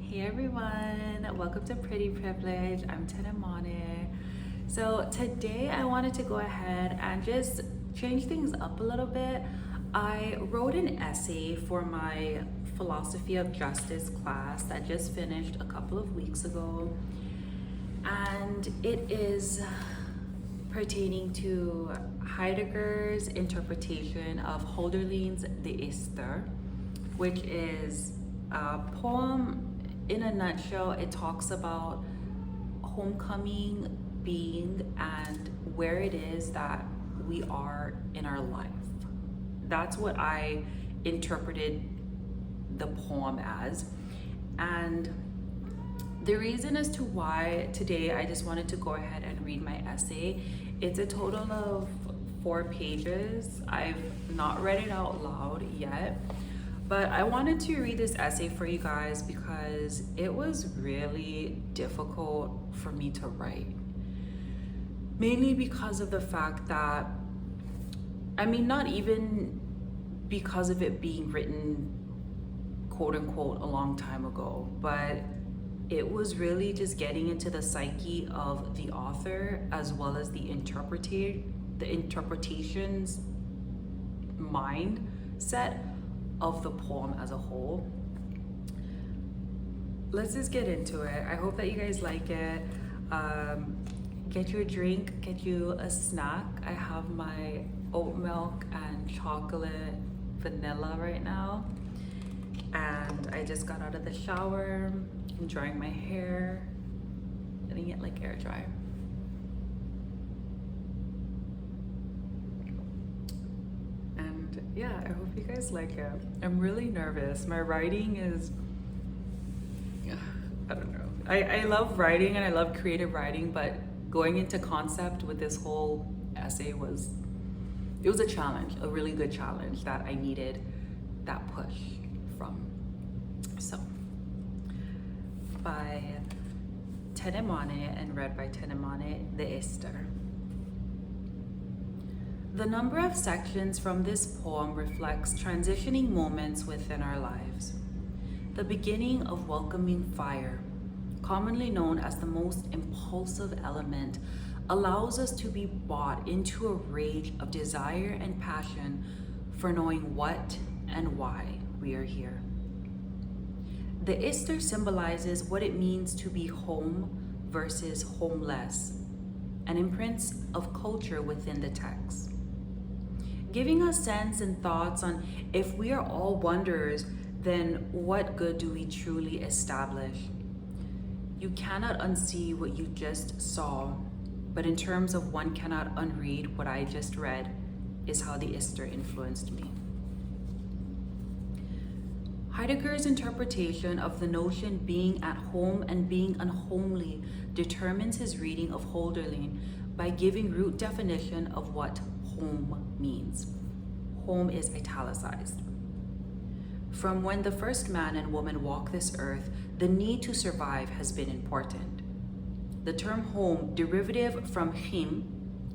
Hey everyone, welcome to Pretty Privilege. I'm Tenemane. So today I wanted to go ahead and just change things up a little bit. I wrote an essay for my philosophy of justice class that just finished a couple of weeks ago, and it is pertaining to Heidegger's interpretation of Hölderlin's The Ister, which is a poem. In a nutshell, it talks about homecoming being and where it is that we are in our life. That's what I interpreted the poem as. And the reason as to why today I just wanted to go ahead and read my essay, it's a total of 4 pages. I've not read it out loud yet. But I wanted to read this essay for you guys because it was really difficult for me to write. Mainly because of the fact that, not even because of it being written, quote unquote, a long time ago, but it was really just getting into the psyche of the author as well as the interpretation's mindset of the poem as a whole. Let's just get into it. I hope that you guys like it. Get your drink, get you a snack. I have my oat milk and chocolate vanilla right now. And I just got out of the shower. I'm drying my hair, letting it air dry. Yeah, I hope you guys like it. I'm really nervous. My writing is, I don't know. I love writing and I love creative writing, but going into concept with this whole essay was a challenge, a really good challenge that I needed that push from. So, by Tenemane and read by Tenemane, The Ister. The number of sections from this poem reflects transitioning moments within our lives. The beginning of welcoming fire, commonly known as the most impulsive element, allows us to be brought into a rage of desire and passion for knowing what and why we are here. The Ister symbolizes what it means to be home versus homeless, an imprint of culture within the text, giving us sense and thoughts on if we are all wanderers, then what good do we truly establish? You cannot unsee what you just saw, but in terms of one cannot unread what I just read, is how the Ister influenced me. Heidegger's interpretation of the notion being at home and being unhomely determines his reading of Hölderlin by giving root definition of what home means. Home is italicized. From when the first man and woman walk this earth, the need to survive has been important. The term home, derivative from him,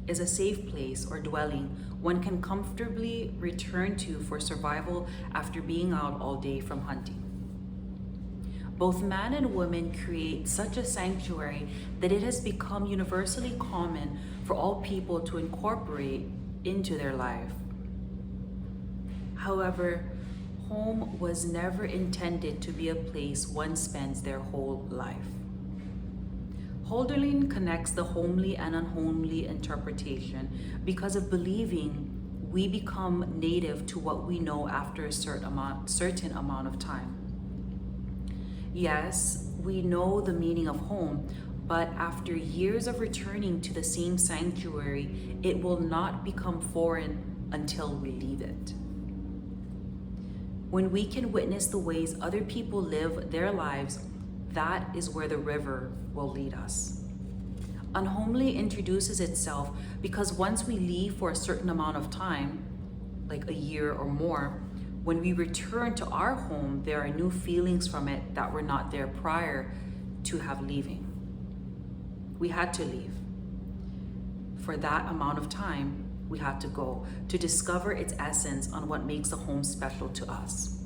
is a safe place or dwelling one can comfortably return to for survival after being out all day from hunting. Both man and woman create such a sanctuary that it has become universally common for all people to incorporate into their life. However, home was never intended to be a place one spends their whole life. Hölderlin connects the homely and unhomely interpretation because of believing we become native to what we know after a certain amount of time. Yes, we know the meaning of home, but after years of returning to the same sanctuary, it will not become foreign until we leave it. When we can witness the ways other people live their lives, that is where the river will lead us. Unhomely introduces itself because once we leave for a certain amount of time, like a year or more, when we return to our home, there are new feelings from it that were not there prior to have leaving. We had to leave. For that amount of time, we had to go to discover its essence on what makes a home special to us.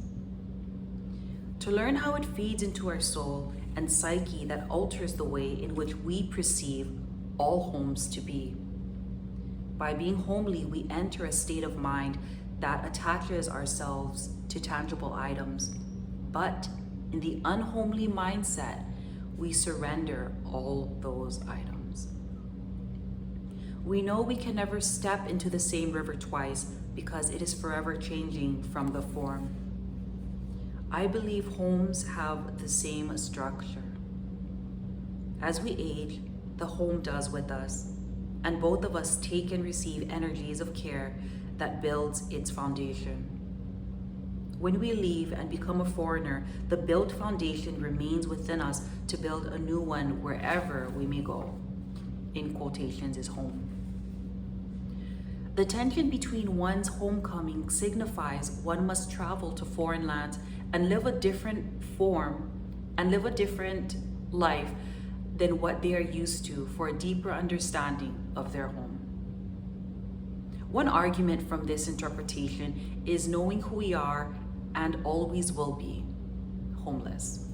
to learn how it feeds into our soul and psyche that alters the way in which we perceive all homes to be. By being homely, we enter a state of mind that attaches ourselves to tangible items. But in the unhomely mindset, we surrender all those items. We know we can never step into the same river twice because it is forever changing from the form. I believe homes have the same structure. As we age, the home does with us, and both of us take and receive energies of care that builds its foundation. When we leave and become a foreigner, the built foundation remains within us to build a new one wherever we may go. In quotations is home. The tension between one's homecoming signifies one must travel to foreign lands and live a different form and live a different life than what they are used to for a deeper understanding of their home. One argument from this interpretation is knowing who we are and always will be homeless.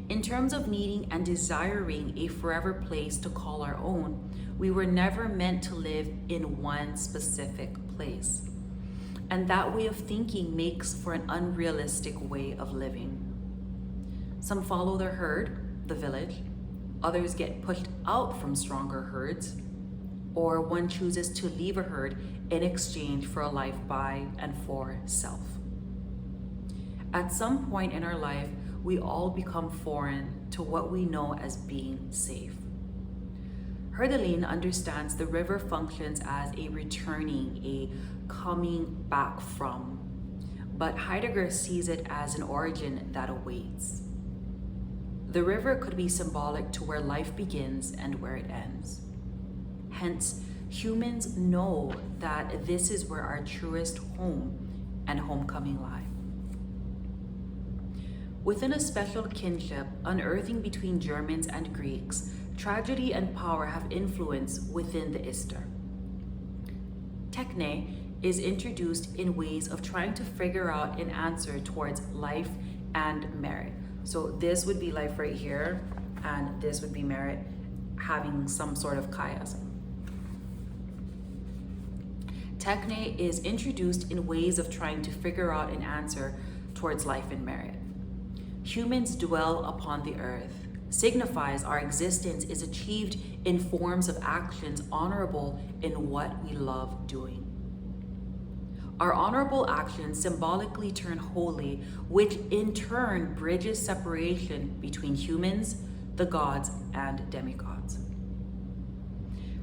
In terms of needing and desiring a forever place to call our own, we were never meant to live in one specific place. And that way of thinking makes for an unrealistic way of living. Some follow their herd, the village, others get pushed out from stronger herds, or one chooses to leave a herd in exchange for a life by and for self. At some point in our life, we all become foreign to what we know as being safe. Hölderlin understands the river functions as a returning, a coming back from, but Heidegger sees it as an origin that awaits. The river could be symbolic to where life begins and where it ends. Hence, humans know that this is where our truest home and homecoming lie. Within a special kinship, unearthing between Germans and Greeks, tragedy and power have influence within the Ister. Techne is introduced in ways of trying to figure out an answer towards life and merit. So this would be life right here, and this would be merit, having some sort of chiasm. Techne is introduced in ways of trying to figure out an answer towards life and merit. Humans dwell upon the earth, signifies our existence is achieved in forms of actions honorable in what we love doing. Our honorable actions symbolically turn holy, which in turn bridges separation between humans, the gods, and demigods.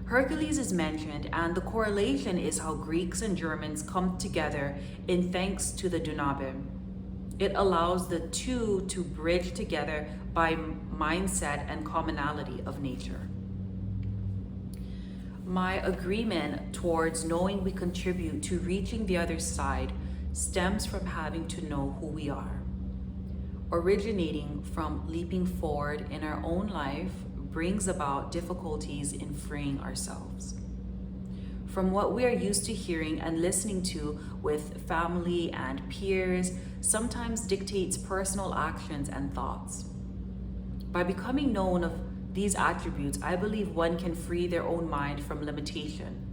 Hercules is mentioned, and the correlation is how Greeks and Germans come together in thanks to the Dunabim. It allows the two to bridge together by mindset and commonality of nature. My agreement towards knowing we contribute to reaching the other side stems from having to know who we are. Originating from leaping forward in our own life brings about difficulties in freeing ourselves from what we are used to hearing and listening to with family and peers, sometimes dictates personal actions and thoughts. By becoming known of these attributes, I believe one can free their own mind from limitation,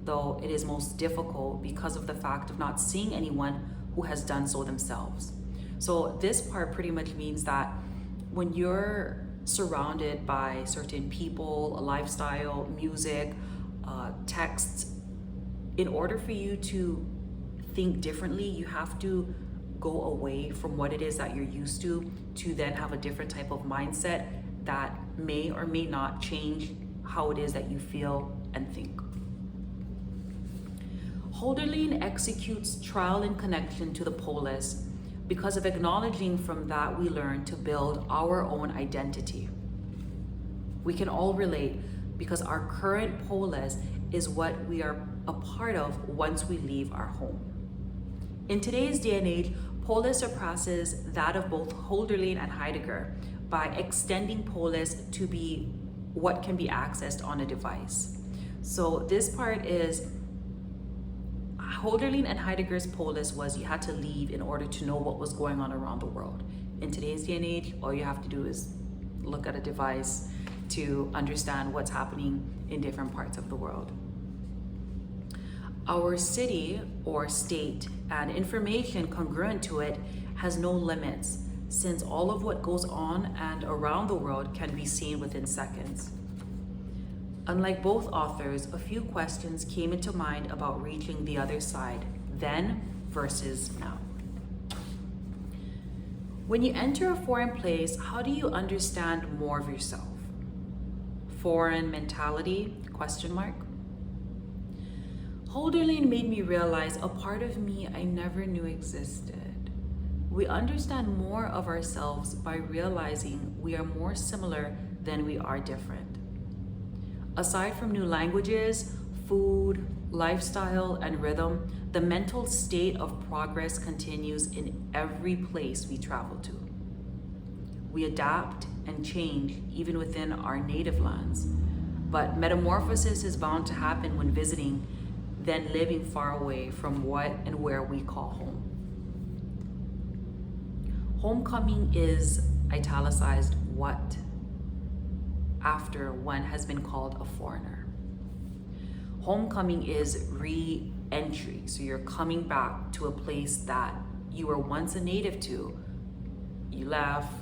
though it is most difficult because of the fact of not seeing anyone who has done so themselves. So this part pretty much means that when you're surrounded by certain people, lifestyle, music, texts, in order for you to think differently, you have to go away from what it is that you're used to then have a different type of mindset that may or may not change how it is that you feel and think. Hölderlin executes trial in connection to the polis because of acknowledging from that we learn to build our own identity. We can all relate because our current polis is what we are a part of once we leave our home. In today's day and age, polis surpasses that of both Hölderlin and Heidegger by extending polis to be what can be accessed on a device. So this part is Hölderlin and Heidegger's polis was you had to leave in order to know what was going on around the world. In today's day and age, all you have to do is look at a device to understand what's happening in different parts of the world. Our city or state and information congruent to it has no limits, since all of what goes on and around the world can be seen within seconds. Unlike both authors, a few questions came into mind about reaching the other side, then versus now. When you enter a foreign place, how do you understand more of yourself? Foreign mentality? Question mark. Hölderlin made me realize a part of me I never knew existed. We understand more of ourselves by realizing we are more similar than we are different. Aside from new languages, food, lifestyle, and rhythm, the mental state of progress continues in every place we travel to. We adapt and change even within our native lands, but metamorphosis is bound to happen when visiting, then living far away from what and where we call home. Homecoming is italicized what after one has been called a foreigner. Homecoming is re-entry, so you're coming back to a place that you were once a native to. You left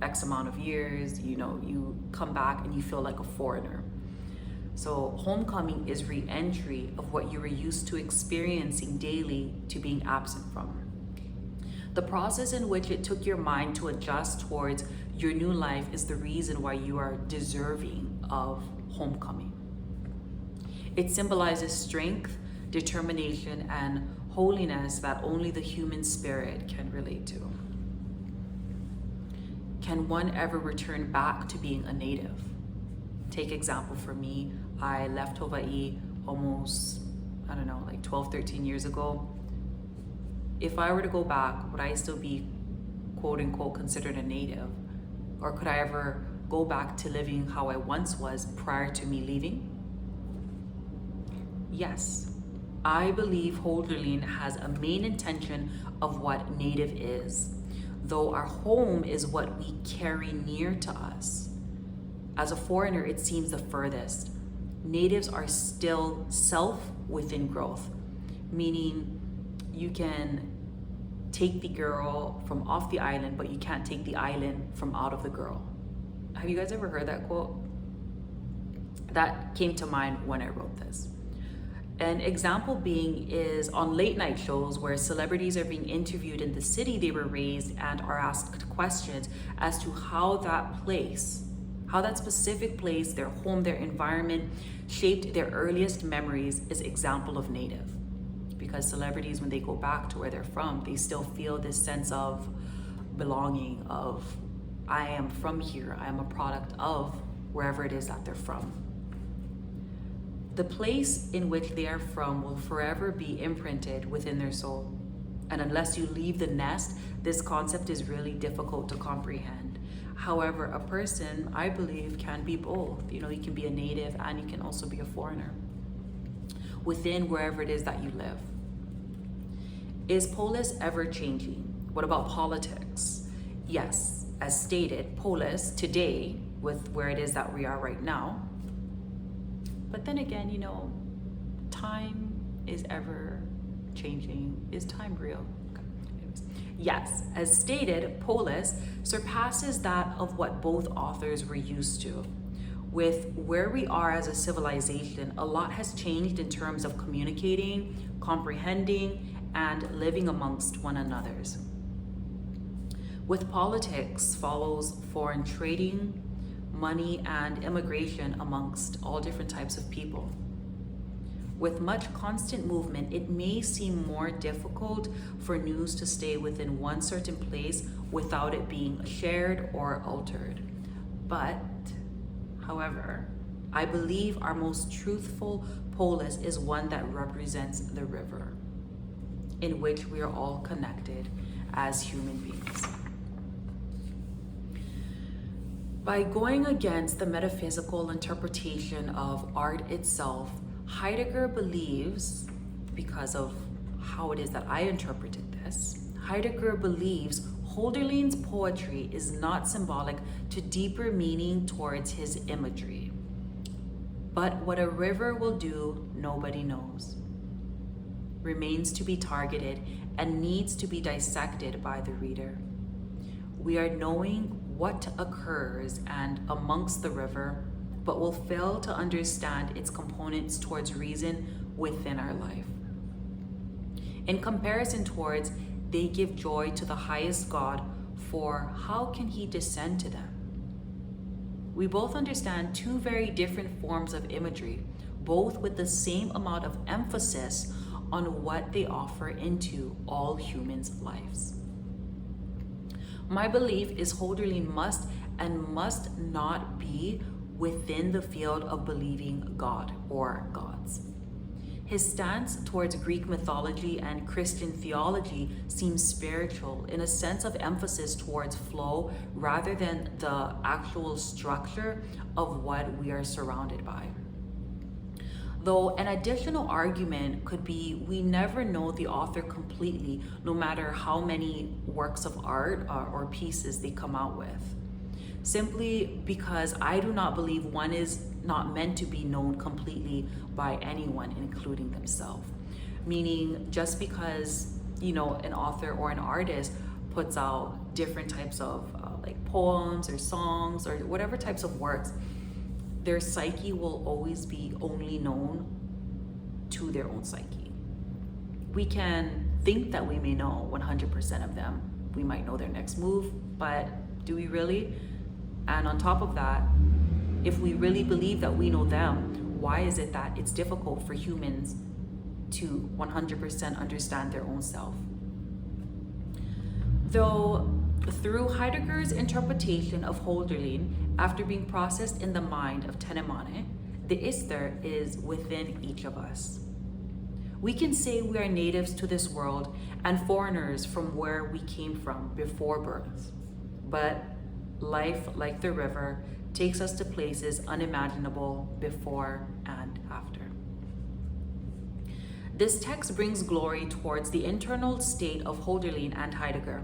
X amount of years, you come back and you feel like a foreigner. So homecoming is re-entry of what you were used to experiencing daily to being absent from. The process in which it took your mind to adjust towards your new life is the reason why you are deserving of homecoming. It symbolizes strength, determination, and holiness that only the human spirit can relate to. Can one ever return back to being a native? Take example for me, I left Hawaii almost, 12, 13 years ago. If I were to go back, would I still be quote unquote considered a native? Or could I ever go back to living how I once was prior to me leaving? Yes. I believe Hölderlin has a main intention of what native is, though our home is what we carry near to us. As a foreigner, it seems the furthest. Natives are still self within growth, meaning you can take the girl from off the island, but you can't take the island from out of the girl. Have you guys ever heard that quote? That came to mind when I wrote this. An example being is on late night shows where celebrities are being interviewed in the city they were raised and are asked questions as to how that specific place, their home, their environment shaped their earliest memories is example of native. Because celebrities, when they go back to where they're from, they still feel this sense of belonging, of I am from here, I am a product of wherever it is that they're from. The place in which they are from will forever be imprinted within their soul. And unless you leave the nest, this concept is really difficult to comprehend. However, a person, I believe, can be both. You can be a native and you can also be a foreigner within wherever it is that you live. Is polis ever changing? What about politics? Yes, as stated, polis today, with where it is that we are right now. But then again, time is ever changing. Is time real? Okay. Yes, as stated, polis surpasses that of what both authors were used to. With where we are as a civilization, a lot has changed in terms of communicating, comprehending, and living amongst one another's. With politics follows foreign trading, money, and immigration amongst all different types of people. With much constant movement, it may seem more difficult for news to stay within one certain place without it being shared or altered. But, however, I believe our most truthful polis is one that represents the river, in which we are all connected as human beings. By going against the metaphysical interpretation of art itself, Heidegger believes, because of how it is that I interpreted this, Heidegger believes Hölderlin's poetry is not symbolic to deeper meaning towards his imagery. But what a river will do, nobody knows. Remains to be targeted and needs to be dissected by the reader. We are knowing what occurs and amongst the river, but will fail to understand its components towards reason within our life. In comparison towards, they give joy to the highest God, for how can he descend to them? We both understand two very different forms of imagery, both with the same amount of emphasis on what they offer into all humans' lives. My belief is Hölderlin must and must not be within the field of believing God or gods. His stance towards Greek mythology and Christian theology seems spiritual in a sense of emphasis towards flow rather than the actual structure of what we are surrounded by. Though an additional argument could be we never know the author completely, no matter how many works of art or pieces they come out with. Simply because I do not believe one is not meant to be known completely by anyone, including themselves. Meaning just because, an author or an artist puts out different types of like poems or songs or whatever types of works, their psyche will always be only known to their own psyche. We can think that we may know 100% of them. We might know their next move, but do we really? And on top of that, if we really believe that we know them, why is it that it's difficult for humans to 100% understand their own self? Though through Heidegger's interpretation of Hölderlin, after being processed in the mind of Tenemane, the Ister is within each of us. We can say we are natives to this world and foreigners from where we came from before birth. But life, like the river, takes us to places unimaginable before and after. This text brings glory towards the internal state of Hölderlin and Heidegger.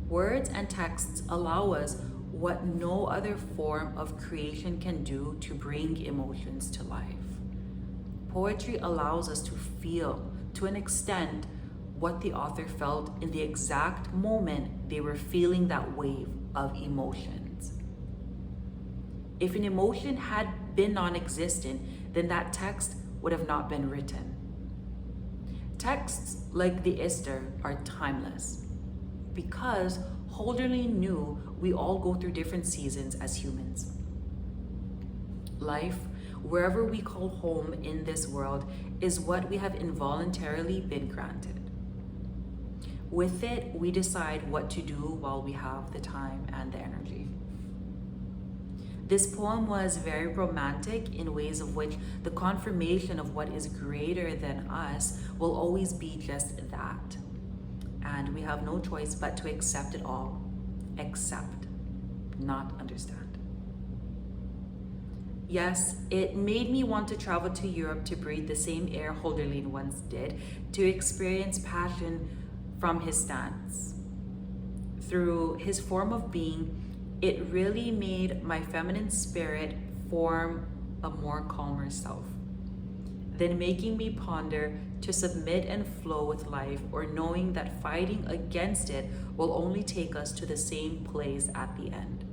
Words and texts allow us what no other form of creation can do to bring emotions to life. Poetry allows us to feel, to an extent, what the author felt in the exact moment they were feeling that wave of emotions. If an emotion had been non-existent, then that text would have not been written. Texts like the Ister are timeless because Hölderlin knew we all go through different seasons as humans. Life, wherever we call home in this world, is what we have involuntarily been granted. With it, we decide what to do while we have the time and the energy. This poem was very romantic in ways of which the confirmation of what is greater than us will always be just that. And we have no choice but to accept it all. Accept, not understand. Yes, it made me want to travel to Europe to breathe the same air Hölderlin once did, to experience passion from his stance. Through his form of being, it really made my feminine spirit form a more calmer self, then making me ponder to submit and flow with life, or knowing that fighting against it will only take us to the same place at the end.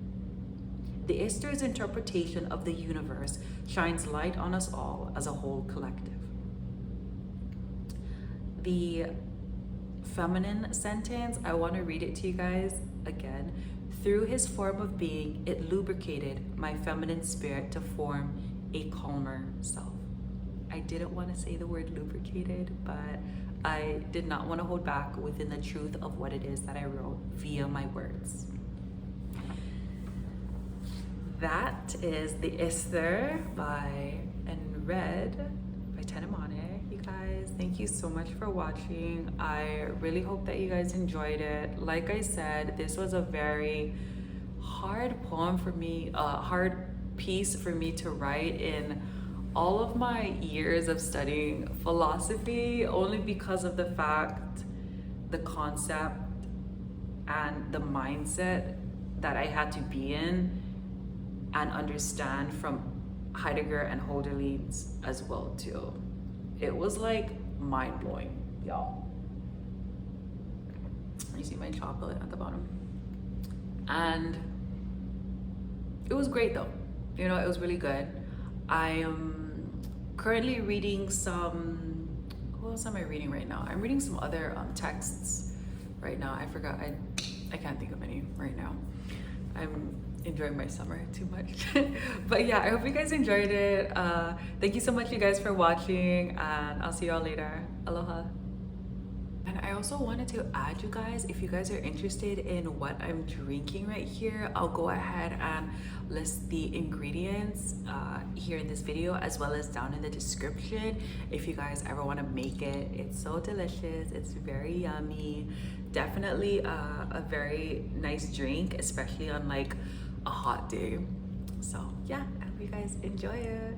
The Ister's interpretation of the universe shines light on us all as a whole collective. The feminine sentence, I want to read it to you guys again. Through his form of being, it lubricated my feminine spirit to form a calmer self. I didn't want to say the word lubricated, but I did not want to hold back within the truth of what it is that I wrote via my words. That is the Ister and read by Tenemane. You guys, thank you so much for watching. I really hope that you guys enjoyed it. Like I said, this was a very hard poem for me, a hard piece for me to write in all of my years of studying philosophy only because of the fact, the concept, and the mindset that I had to be in and understand from Heidegger and Hölderlin's as well too. It was like mind-blowing, y'all. You see my chocolate at the bottom. And it was great though. You know, it was really good. I am currently reading some, who else am I reading right now? I'm reading some other texts right now. I forgot, I can't think of any right now. I'm enjoying my summer too much. But yeah, I hope you guys enjoyed it. Thank you so much, you guys, for watching, and I'll see y'all later. Aloha. And I also wanted to add, you guys, if you guys are interested in what I'm drinking right here, I'll go ahead and list the ingredients here in this video, as well as down in the description if you guys ever want to make it. It's so delicious, it's very yummy, definitely a very nice drink, especially on like a hot day. So yeah, I hope you guys enjoy it.